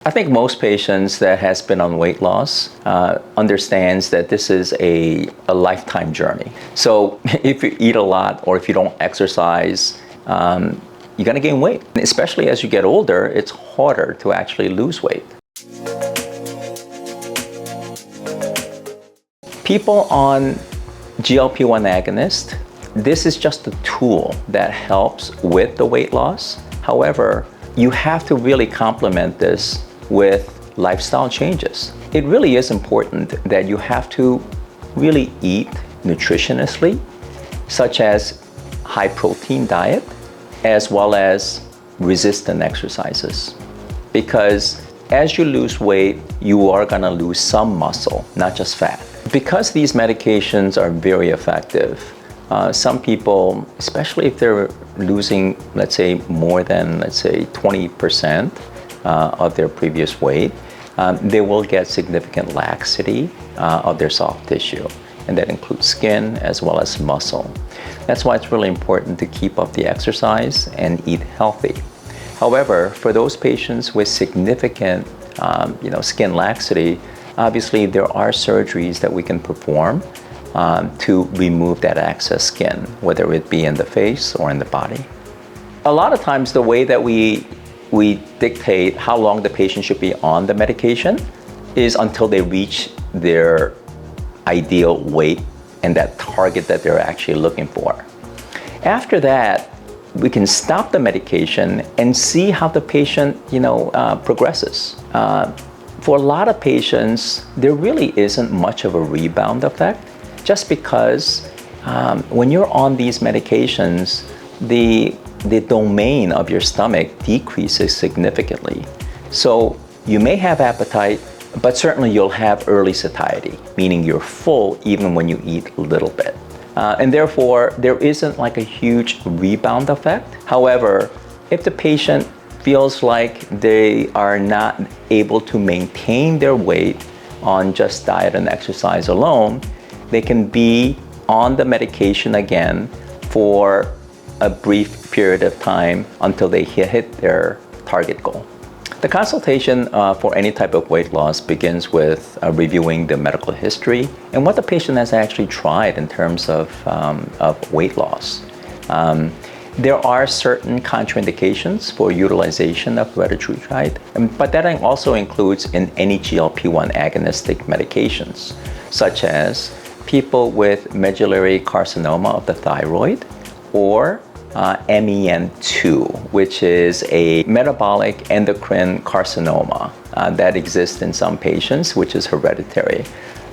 I think most patients that has been on weight loss understands that this is a lifetime journey. So if you eat a lot or if you don't exercise, you're gonna gain weight. Especially as you get older, it's harder to actually lose weight. People on GLP-1 agonist, this is just a tool that helps with the weight loss. However, you have to really complement this with lifestyle changes. It really is important that you have to really eat nutritiously, such as high protein diet, as well as resistant exercises. Because as you lose weight, you are gonna lose some muscle, not just fat. Because these medications are very effective, some people, especially if they're losing, let's say, more than, 20% of their previous weight, they will get significant laxity of their soft tissue. And that includes skin as well as muscle. That's why it's really important to keep up the exercise and eat healthy. However, for those patients with significant skin laxity, obviously there are surgeries that we can perform to remove that excess skin, whether it be in the face or in the body. A lot of times the way that we dictate how long the patient should be on the medication is until they reach their ideal weight and that target that they're actually looking for. After that, we can stop the medication and see how the patient progresses. For a lot of patients, there really isn't much of a rebound effect, just because when you're on these medications, the domain of your stomach decreases significantly. So you may have appetite, but certainly you'll have early satiety, meaning you're full even when you eat a little bit. And therefore, there isn't like a huge rebound effect. However, if the patient feels like they are not able to maintain their weight on just diet and exercise alone, they can be on the medication again for a brief period of time until they hit their target goal. The consultation for any type of weight loss begins with reviewing the medical history and what the patient has actually tried in terms of weight loss. There are certain contraindications for utilization of Retatrutide, but that also includes in any GLP-1 agonistic medications, such as people with medullary carcinoma of the thyroid or MEN2, which is a metabolic endocrine carcinoma that exists in some patients, which is hereditary.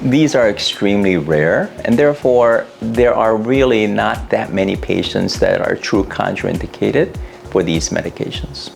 These are extremely rare, and therefore there are really not that many patients that are true contraindicated for these medications.